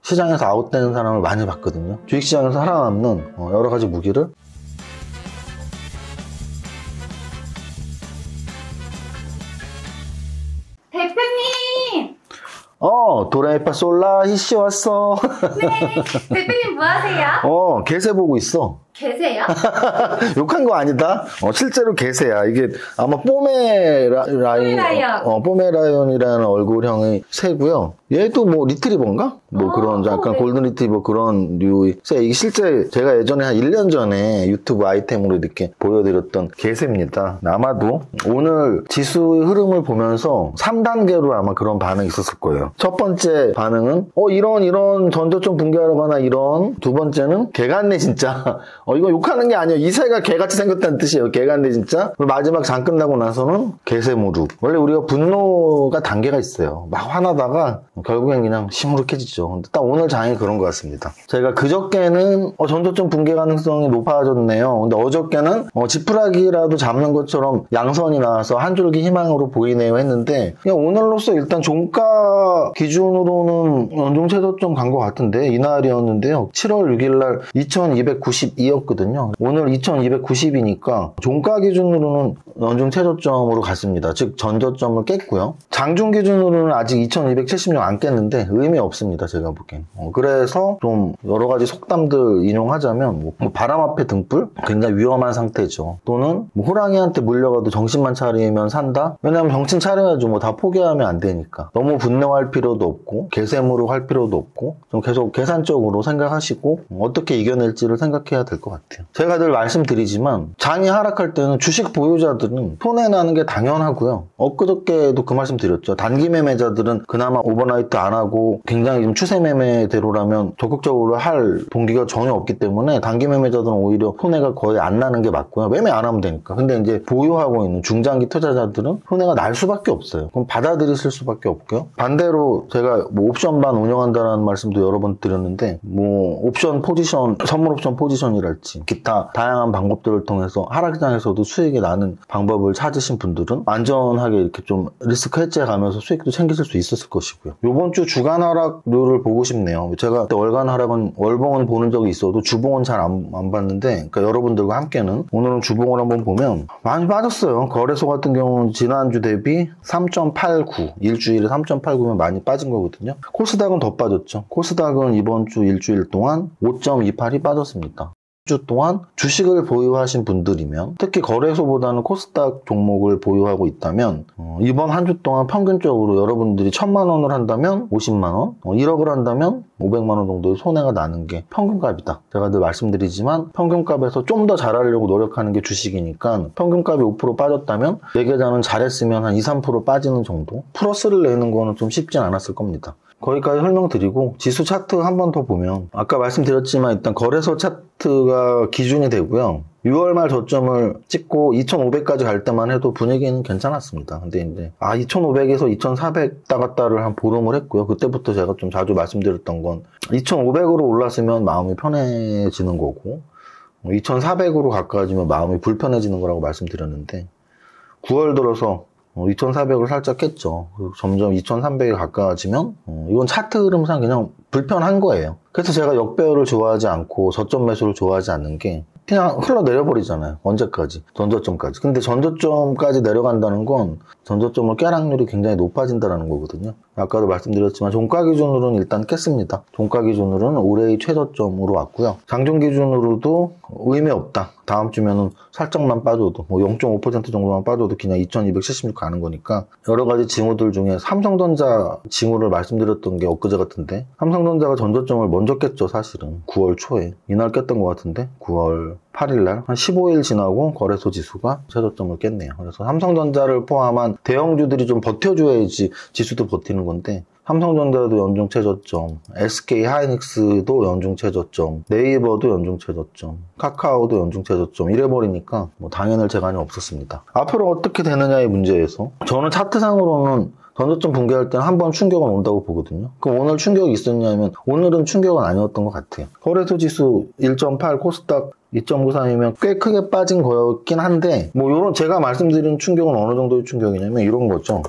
시장에서 아웃되는 사람을 많이 봤거든요. 주식시장에서 살아남는 여러 가지 무기를 대표님! 도레미파 솔라 히시 왔어. 네, 대표님 뭐 하세요? 개세 보고 있어. 계세요? 욕한 거 아니다. 실제로 개새야. 이게 아마 뽀메라이언이라는 얼굴형의 새고요. 얘도 뭐 리트리버인가? 뭐 그런 약간 네. 골든 리트리버 그런 류의 새. 이게 실제 제가 예전에 한 1년 전에 유튜브 아이템으로 이렇게 보여드렸던 개새입니다. 아마도 오늘 지수의 흐름을 보면서 3단계로 아마 그런 반응이 있었을 거예요. 첫 번째 반응은 이런 전저점 붕괴하러 가나 이런. 두 번째는 개같네 진짜. 이거 욕하는 게 아니에요. 이 새가 개같이 생겼다는 뜻이에요. 개같네 진짜. 마지막 장 끝나고 나서는 개새무릎. 원래 우리가 분노가 단계가 있어요. 막 화나다가 결국엔 그냥 시무룩해지죠. 근데 딱 오늘 장이 그런 것 같습니다. 제가 그저께는 전저점 붕괴 가능성이 높아졌네요. 근데 어저께는 지푸라기라도 잡는 것처럼 양선이 나와서 한 줄기 희망으로 보이네요 했는데, 그냥 오늘로써 일단 종가 기준으로는 연중 최저점 간 것 같은데, 이날이었는데요. 7월 6일날 2292였거든요. 오늘 2290이니까 종가 기준으로는 연중 최저점으로 갔습니다. 즉 전저점을 깼고요. 장중 기준으로는 아직 2276 안 깼는데 의미 없습니다. 제가 보기엔. 그래서 좀 여러 가지 속담들 인용하자면 뭐 바람 앞에 등불? 굉장히 위험한 상태죠. 또는 뭐 호랑이한테 물려가도 정신만 차리면 산다? 왜냐면 정신 차려야죠. 뭐 다 포기하면 안 되니까. 너무 분노할 필요도 없고 개샘으로 할 필요도 없고 좀 계속 계산적으로 생각하시고 어떻게 이겨낼지를 생각해야 될 것 같아요. 제가 늘 말씀드리지만 장이 하락할 때는 주식 보유자들은 손해나는 게 당연하고요. 엊그저께도 그 말씀 드렸죠. 단기 매매자들은 그나마 오버나이트 안 하고 굉장히 좀 추세 매매대로라면 적극적으로 할 동기가 전혀 없기 때문에 단기 매매자들은 오히려 손해가 거의 안 나는 게 맞고요. 매매 안 하면 되니까. 근데 이제 보유하고 있는 중장기 투자자들은 손해가 날 수밖에 없어요. 그럼 받아들이실 수밖에 없고요. 반대로 제가 뭐 옵션반 운영한다는 말씀도 여러 번 드렸는데 뭐 옵션 포지션, 선물 옵션 포지션이랄지 기타 다양한 방법들을 통해서 하락장에서도 수익이 나는 방법을 찾으신 분들은 안전하게 이렇게 좀 리스크 해제 가면서 수익도 챙기실 수 있었을 것이고요. 요번 주 주간 하락률을 보고 싶네요. 제가 그때 월간 하락은 월봉은 보는 적이 있어도 주봉은 잘 안 봤는데, 그러니까 여러분들과 함께는 오늘은 주봉을 한번 보면 많이 빠졌어요. 거래소 같은 경우는 지난주 대비 3.89, 일주일에 3.89면 많이 빠진 거거든요. 코스닥은 더 빠졌죠. 코스닥은 이번 주 일주일 동안 5.28이 빠졌습니다. 주 동안 주식을 보유하신 분들이면, 특히 거래소보다는 코스닥 종목을 보유하고 있다면 이번 한 주 동안 평균적으로 여러분들이 1,000만 원을 한다면 50만 원, 1억을 한다면 500만 원 정도의 손해가 나는 게 평균값이다. 제가 늘 말씀드리지만 평균값에서 좀 더 잘하려고 노력하는 게 주식이니까 평균값이 5% 빠졌다면 내 계좌는 잘했으면 한 2, 3% 빠지는 정도? 플러스를 내는 거는 좀 쉽진 않았을 겁니다. 거기까지 설명드리고 지수 차트 한 번 더 보면 아까 말씀드렸지만 일단 거래소 차트가 기준이 되고요. 6월 말 저점을 찍고 2,500까지 갈 때만 해도 분위기는 괜찮았습니다. 근데 이제 2,500에서 2,400 왔다 갔다를 한 보름을 했고요. 그때부터 제가 좀 자주 말씀드렸던 건 2,500으로 올랐으면 마음이 편해지는 거고 2,400으로 가까워지면 마음이 불편해지는 거라고 말씀드렸는데 9월 들어서 2,400을 살짝 깼죠. 점점 2,300에 가까워지면 이건 차트 흐름상 그냥 불편한 거예요. 그래서 제가 역배열을 좋아하지 않고 저점 매수를 좋아하지 않는 게 그냥 흘러내려버리잖아요. 언제까지? 전저점까지. 근데 전저점까지 내려간다는 건 전저점을 깰 확률이 굉장히 높아진다는 거거든요. 아까도 말씀드렸지만 종가 기준으로는 일단 깼습니다. 종가 기준으로는 올해의 최저점으로 왔고요. 장중 기준으로도 의미 없다. 다음 주면은 살짝만 빠져도 뭐 0.5% 정도만 빠져도 그냥 2276 가는 거니까 여러 가지 징후들 중에 삼성전자 징후를 말씀드렸던 게 엊그제 같은데 삼성전자가 전저점을 먼저 깼죠. 사실은 9월 초에 이날 깼던 것 같은데 9월 8일날 한 15일 지나고 거래소 지수가 최저점을 깼네요. 그래서 삼성전자를 포함한 대형주들이 좀 버텨줘야지 지수도 버티는 건데 삼성전자도 연중 최저점, SK 하이닉스도 연중 최저점, 네이버도 연중 최저점, 카카오도 연중 최저점 이래버리니까 뭐 당연할 재간이 없었습니다. 앞으로 어떻게 되느냐의 문제에서 저는 차트상으로는 전저점 붕괴할 때는 한 번 충격은 온다고 보거든요. 그럼 오늘 충격이 있었냐면 오늘은 충격은 아니었던 것 같아요. 거래소 지수 1.8, 코스닥 2.93이면 꽤 크게 빠진 거였긴 한데 뭐 요런 제가 말씀드린 충격은 어느 정도의 충격이냐면 이런 거죠.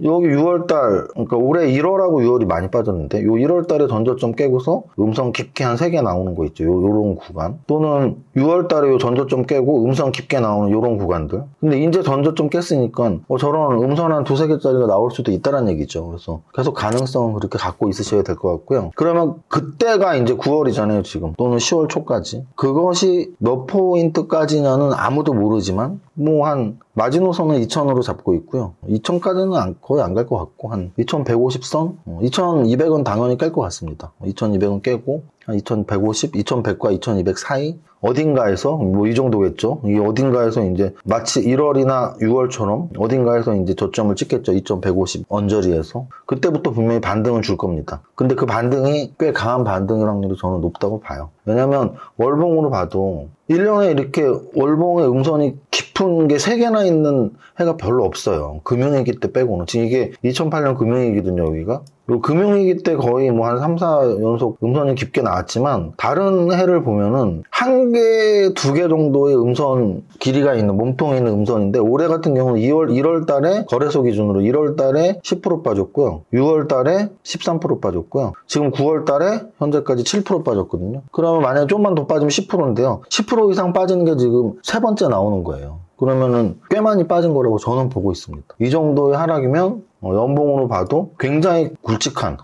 여기 6월달, 그러니까 올해 1월하고 6월이 많이 빠졌는데, 요 1월달에 전저점 깨고서 음선 깊게 한 3개 나오는 거 있죠. 요런 구간. 또는 6월달에 요 전저점 깨고 음선 깊게 나오는 요런 구간들. 근데 이제 전저점 깼으니까, 저런 음선 한 2-3개짜리가 나올 수도 있다는 얘기죠. 그래서 계속 가능성은 그렇게 갖고 있으셔야 될 것 같고요. 그러면 그때가 이제 9월이잖아요, 지금. 또는 10월 초까지. 그것이 몇 포인트까지냐는 아무도 모르지만, 뭐 한 마지노선은 2000으로 잡고 있고요. 2000까지는 거의 안 갈 것 같고 한 2150선? 2200은 당연히 깰 것 같습니다. 2200은 깨고 한 2150, 2100과 2200 사이 어딘가에서 뭐 이 정도겠죠. 이 어딘가에서 이제 마치 1월이나 6월처럼 어딘가에서 이제 저점을 찍겠죠. 2150 언저리에서. 그때부터 분명히 반등을 줄 겁니다. 근데 그 반등이 꽤 강한 반등일 확률이 저는 높다고 봐요. 왜냐면 월봉으로 봐도 1년에 이렇게 월봉의 음선이 깊은 게 3개나 있는 해가 별로 없어요. 금융위기 때 빼고는. 지금 이게 2008년 금융위기거든요, 여기가. 요 금융위기 때 거의 뭐 한 3, 4연속 음선이 깊게 나왔지만 다른 해를 보면은 1개, 2개 정도의 음선 길이가 있는 몸통이 있는 음선인데 올해 같은 경우는 1월 달에 거래소 기준으로 1월 달에 10% 빠졌고요. 6월 달에 13% 빠졌고요. 지금 9월 달에 현재까지 7% 빠졌거든요. 그러면 만약에 좀만 더 빠지면 10%인데요. 10% 이상 빠지는 게 지금 3번째 나오는 거예요. 그러면은 꽤 많이 빠진 거라고 저는 보고 있습니다. 이 정도의 하락이면 연봉으로 봐도 굉장히 굵직한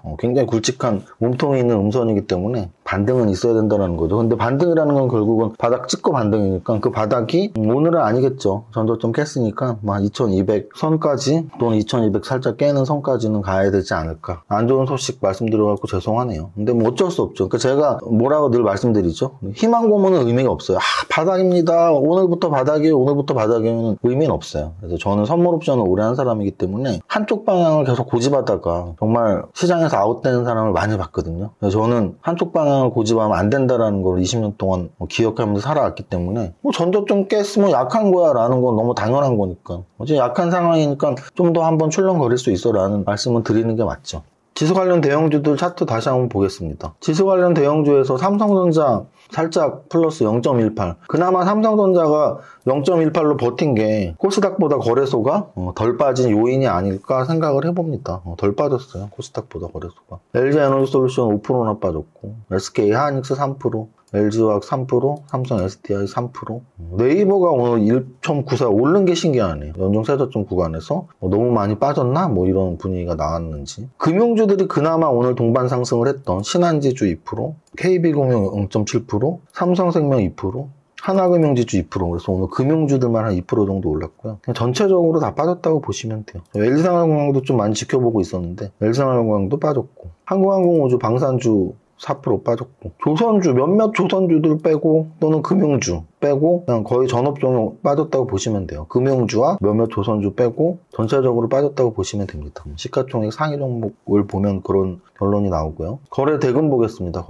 몸통이 있는 음선이기 때문에 반등은 있어야 된다는 거죠. 근데 반등이라는 건 결국은 바닥 찍고 반등이니까 그 바닥이 오늘은 아니겠죠. 전저점 깼으니까 2200 선까지 또는 2200 살짝 깨는 선까지는 가야 되지 않을까. 안 좋은 소식 말씀드려갖고 죄송하네요. 근데 뭐 어쩔 수 없죠. 그러니까 제가 뭐라고 늘 말씀드리죠. 희망 고문은 의미가 없어요. 바닥입니다. 오늘부터 바닥이면 의미는 없어요. 그래서 저는 선물 옵션을 오래 한 사람이기 때문에 한쪽 방향을 계속 고집하다가 정말 시장에서 아웃되는 사람을 많이 봤거든요. 그래서 저는 한쪽 방향을 고집하면 안 된다라는 걸 20년 동안 기억하면서 살아왔기 때문에 전저점 깼으면 약한 거야 라는 건 너무 당연한 거니까 어제 약한 상황이니까 좀 더 한번 출렁거릴 수 있어 라는 말씀을 드리는 게 맞죠. 지수 관련 대형주들 차트 다시 한번 보겠습니다. 지수 관련 대형주에서 삼성전자 살짝 플러스 0.18. 그나마 삼성전자가 0.18로 버틴 게 코스닥보다 거래소가 덜 빠진 요인이 아닐까 생각을 해봅니다. 덜 빠졌어요. 코스닥보다 거래소가. LG에너지솔루션 5%나 빠졌고 SK 하이닉스 3%. LG화학 3%, 삼성 SDI 3%. 네이버가 오늘 1.94 오른 게 신기하네요. 연중 최저점 구간에서 너무 많이 빠졌나? 뭐 이런 분위기가 나왔는지. 금융주들이 그나마 오늘 동반 상승을 했던 신한지주 2%, KB금융 0.7%, 삼성생명 2%, 하나금융지주 2%. 그래서 오늘 금융주들만 한 2% 정도 올랐고요. 그냥 전체적으로 다 빠졌다고 보시면 돼요. LG생활건강도 좀 많이 지켜보고 있었는데 LG생활건강도 빠졌고 한국항공우주 방산주 4% 빠졌고 조선주 몇몇 조선주들 빼고 또는 금융주 빼고 그냥 거의 전업종목 빠졌다고 보시면 돼요. 금융주와 몇몇 조선주 빼고 전체적으로 빠졌다고 보시면 됩니다. 시가총액 상위 종목을 보면 그런 결론이 나오고요. 거래대금 보겠습니다.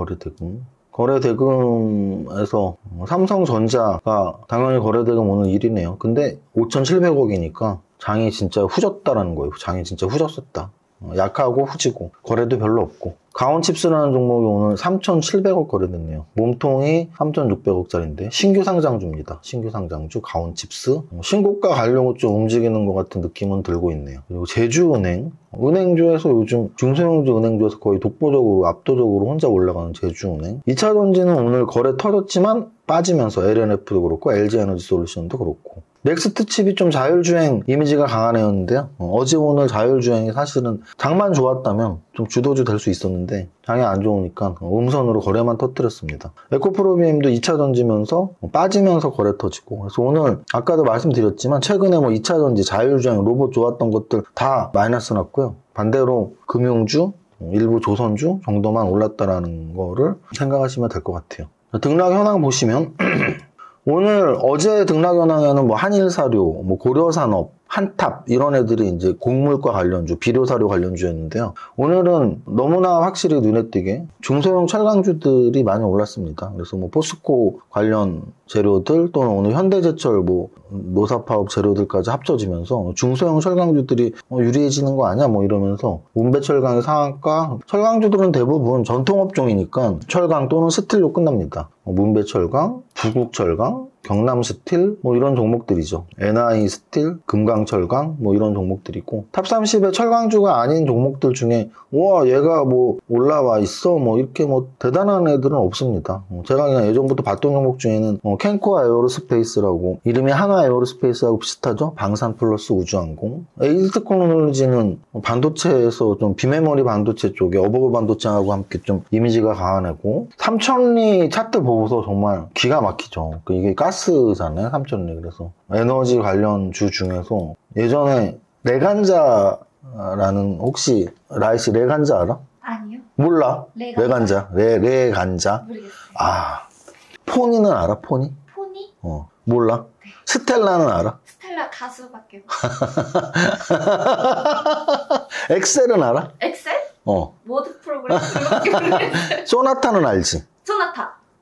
거래대금에서 삼성전자가 당연히 거래대금 오늘 1위네요. 근데 5,700억이니까 장이 진짜 후졌다라는 거예요. 장이 진짜 후졌었다. 약하고 후지고 거래도 별로 없고 가온칩스라는 종목이 오늘 3,700억 거래됐네요. 몸통이 3,600억짜리인데 신규 상장주입니다. 신규 상장주 가온칩스 신고가 가려고 좀 움직이는 것 같은 느낌은 들고 있네요. 그리고 제주은행 은행주에서 요즘 중소형주 은행주에서 거의 독보적으로 압도적으로 혼자 올라가는 제주은행 2차전지는 오늘 거래 터졌지만 빠지면서 LNF도 그렇고 LG에너지솔루션도 그렇고 넥스트 칩이 좀 자율주행 이미지가 강한 애였는데요. 어제 오늘 자율주행이 사실은 장만 좋았다면 좀 주도주 될 수 있었는데 장이 안 좋으니까 음선으로 거래만 터뜨렸습니다. 에코프로비엠도 2차 전지면서 빠지면서 거래 터지고 그래서 오늘 아까도 말씀드렸지만 최근에 뭐 2차 전지 자율주행 로봇 좋았던 것들 다 마이너스 났고요. 반대로 금융주 일부 조선주 정도만 올랐다라는 거를 생각하시면 될 것 같아요. 등락 현황 보시면 오늘 어제 등락 현황에는 뭐 한일사료, 뭐 고려산업, 한탑 이런 애들이 이제 곡물과 관련주, 비료사료 관련주였는데요. 오늘은 너무나 확실히 눈에 띄게 중소형 철강주들이 많이 올랐습니다. 그래서 뭐 포스코 관련 재료들 또는 오늘 현대제철 뭐 노사파업 재료들까지 합쳐지면서 중소형 철강주들이 유리해지는 거 아니야? 뭐 이러면서 문배철강의 상한가 철강주들은 대부분 전통업종이니까 철강 또는 스틸로 끝납니다. 문배철강, 부국철강, 경남스틸 뭐 이런 종목들이죠. NI스틸, 금강철강 뭐 이런 종목들이고 탑 30의 철강주가 아닌 종목들 중에 와 얘가 뭐 올라와 있어 뭐 이렇게 뭐 대단한 애들은 없습니다. 제가 그냥 예전부터 봤던 종목 중에는 캔코 에어로스페이스라고 이름이 한화 에어로스페이스하고 비슷하죠. 방산 플러스 우주항공. 에이스테크놀로지는 반도체에서 좀 비메모리 반도체 쪽에 어버버 반도체하고 함께 좀 이미지가 강한 애고 삼천리 차트 보고서 정말 기가 막히죠. 이게 가스잖아요, 삼천리. 그래서 에너지 관련 주 중에서 예전에 레간자라는 혹시 라이씨 레간자 알아? 아니요. 몰라. 레간자. 레간자. 모르겠어요. 아, 포니는 알아? 포니? 포니? 몰라. 네. 스텔라는 알아? 스텔라 가수밖에 엑셀은 알아? 엑셀? 모드 프로그램 그밖에 모르겠어요. 소나타는 알지?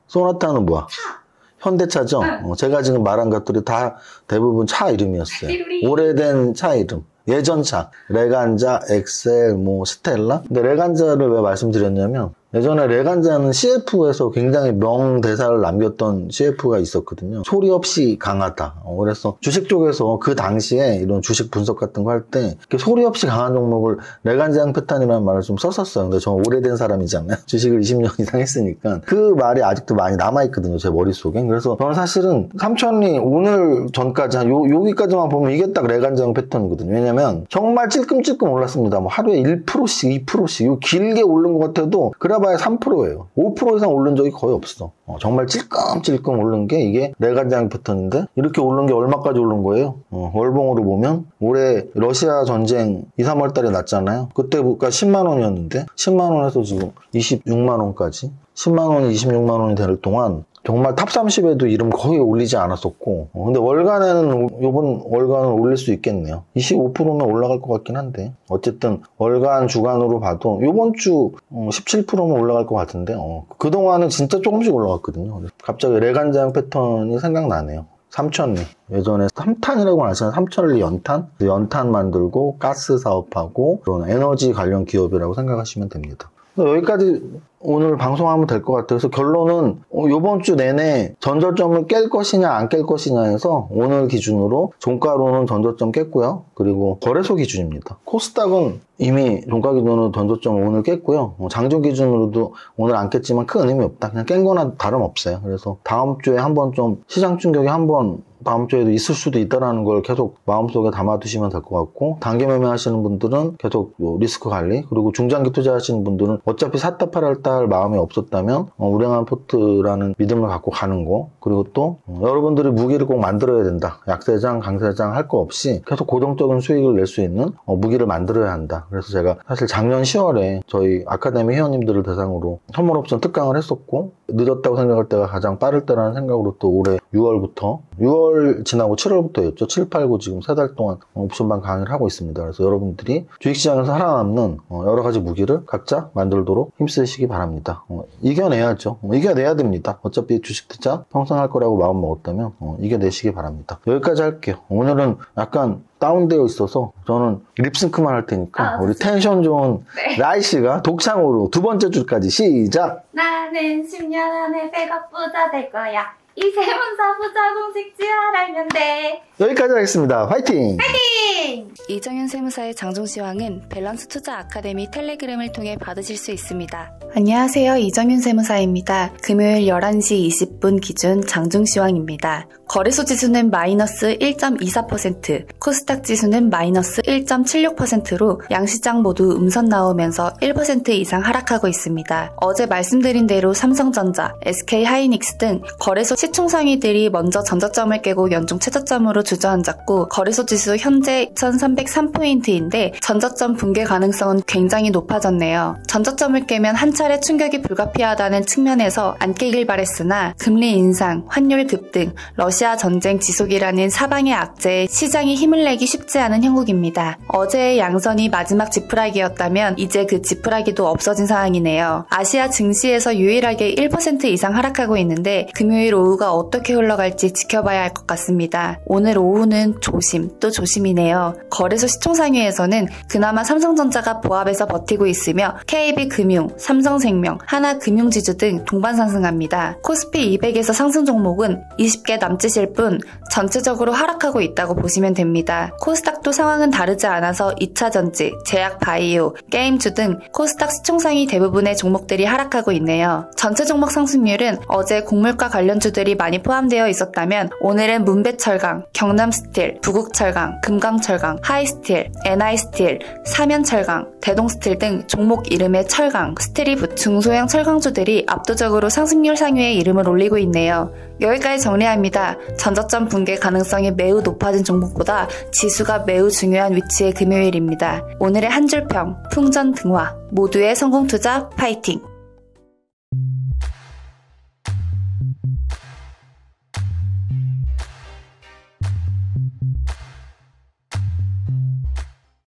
소나타는 뭐야? 차. 현대차죠? 응. 제가 지금 말한 것들이 다 대부분 차 이름이었어요. 오래된 차 이름. 예전 차. 레간자, 엑셀, 뭐 스텔라. 근데 레간자를 왜 말씀드렸냐면 예전에 레간자는 CF에서 굉장히 명대사를 남겼던 CF가 있었거든요. 소리 없이 강하다. 그래서 주식 쪽에서 그 당시에 이런 주식 분석 같은 거 할 때 소리 없이 강한 종목을 레간자형 패턴이라는 말을 좀 썼었어요. 근데 저 오래된 사람이잖아요. 주식을 20년 이상 했으니까 그 말이 아직도 많이 남아있거든요. 제 머릿속에. 그래서 저는 사실은 삼천리 오늘 전까지 여기까지만 보면 이게 딱 레간자형 패턴이거든요. 왜냐면 정말 찔끔찔끔 올랐습니다. 뭐 하루에 1%씩 2%씩 길게 오른 것 같아도 그래봐야 3%예요. 5% 이상 오른 적이 거의 없어. 정말 찔끔찔끔 오른 게 이게 레간자형 패턴인데 이렇게 오른 게 얼마까지 오른 거예요? 월봉으로 보면 올해 러시아 전쟁 2, 3월 달에 났잖아요. 그때가 10만 원이었는데 10만 원에서 지금 26만 원까지 10만 원이 26만 원이 될 동안 정말 탑 30에도 이름 거의 올리지 않았었고 근데 월간에는 이번 월간은 올릴 수 있겠네요. 25%면 올라갈 것 같긴 한데 어쨌든 월간 주간으로 봐도 이번 주 17%면 올라갈 것 같은데 그동안은 진짜 조금씩 올라갔거든요. 갑자기 레간자형 패턴이 생각나네요. 삼천리. 예전에 삼탄이라고 아시나요? 삼천리 연탄? 연탄 만들고 가스 사업하고 그런 에너지 관련 기업이라고 생각하시면 됩니다. 여기까지 오늘 방송하면 될 것 같아요. 그래서 결론은 이번 주 내내 전저점을 깰 것이냐 안 깰 것이냐에서 오늘 기준으로 종가로는 전저점 깼고요. 그리고 거래소 기준입니다. 코스닥은 이미 종가 기준으로 전저점 오늘 깼고요. 장중 기준으로도 오늘 안 깼지만 큰 의미 없다. 그냥 깬 거나 다름없어요. 그래서 다음 주에 한번 좀 시장 충격이 한번 다음 주에도 있을 수도 있다는 걸 계속 마음속에 담아두시면 될 것 같고 단기 매매 하시는 분들은 계속 리스크 관리 그리고 중장기 투자하시는 분들은 어차피 샀다 팔았다 할 마음이 없었다면 우량한 포트라는 믿음을 갖고 가는 거 그리고 또 여러분들이 무기를 꼭 만들어야 된다. 약세장, 강세장 할 거 없이 계속 고정적인 수익을 낼 수 있는 무기를 만들어야 한다. 그래서 제가 사실 작년 10월에 저희 아카데미 회원님들을 대상으로 선물옵션 특강을 했었고 늦었다고 생각할 때가 가장 빠를 때라는 생각으로 또 올해 6월 지나고 7월부터였죠. 7, 8, 9 지금 3달 동안 옵션방 강의를 하고 있습니다. 그래서 여러분들이 주식시장에서 살아남는 여러 가지 무기를 각자 만들도록 힘쓰시기 바랍니다. 이겨내야죠. 이겨내야 됩니다. 어차피 주식 투자 평생 할 거라고 마음 먹었다면 이겨내시기 바랍니다. 여기까지 할게요. 오늘은 약간 다운되어 있어서 저는 립싱크만 할 테니까 우리 텐션 좋은 라이씨가 독창으로 두 번째 줄까지 시작! 나는 10년 안에 백업 부자 될 거야. 이 세문사 부자 공식 지하라면 돼. 여기까지 하겠습니다. 화이팅! 화이팅! 이정현 세무사의 장종시황은 밸런스 투자 아카데미 텔레그램을 통해 받으실 수 있습니다. 안녕하세요. 이정윤 세무사입니다. 금요일 11시 20분 기준 장중시황입니다. 거래소 지수는 마이너스 1.24%, 코스닥 지수는 마이너스 1.76%로 양시장 모두 음선 나오면서 1% 이상 하락하고 있습니다. 어제 말씀드린 대로 삼성전자, SK하이닉스 등 거래소 시총상위들이 먼저 전저점을 깨고 연중 최저점으로 주저앉았고 거래소 지수 현재 2303포인트인데 전저점 붕괴 가능성은 굉장히 높아졌네요. 전저점을 깨면 한 차례 충격이 불가피하다는 측면에서 안 깨길 바랬으나 금리 인상, 환율 급등, 러시아 전쟁 지속이라는 사방의 악재에 시장이 힘을 내기 쉽지 않은 형국입니다. 어제의 양선이 마지막 지푸라기였다면 이제 그 지푸라기도 없어진 상황이네요. 아시아 증시에서 유일하게 1% 이상 하락하고 있는데 금요일 오후 오후가 어떻게 흘러갈지 지켜봐야 할 것 같습니다. 오늘 오후는 조심 또 조심이네요. 거래소 시총상위에서는 그나마 삼성전자가 보합에서 버티고 있으며 KB금융, 삼성생명, 하나금융지주 등 동반 상승합니다. 코스피 200에서 상승 종목은 20개 남짓일 뿐 전체적으로 하락하고 있다고 보시면 됩니다. 코스닥도 상황은 다르지 않아서 2차전지, 제약바이오, 게임주 등 코스닥 시총상위 대부분의 종목들이 하락하고 있네요. 전체 종목 상승률은 어제 곡물과 관련주들이 많이 포함되어 있었다면 오늘은 문배철강, 경남스틸, 부국철강, 금강철강, 하이스틸, NI스틸, 사면철강, 대동스틸 등 종목 이름의 철강, 스틸이 붙은 중소형 철강주들이 압도적으로 상승률 상위에 이름을 올리고 있네요. 여기까지 정리합니다. 전저점 붕괴 가능성이 매우 높아진 종목보다 지수가 매우 중요한 위치의 금요일입니다. 오늘의 한 줄평, 풍전등화, 모두의 성공투자 파이팅!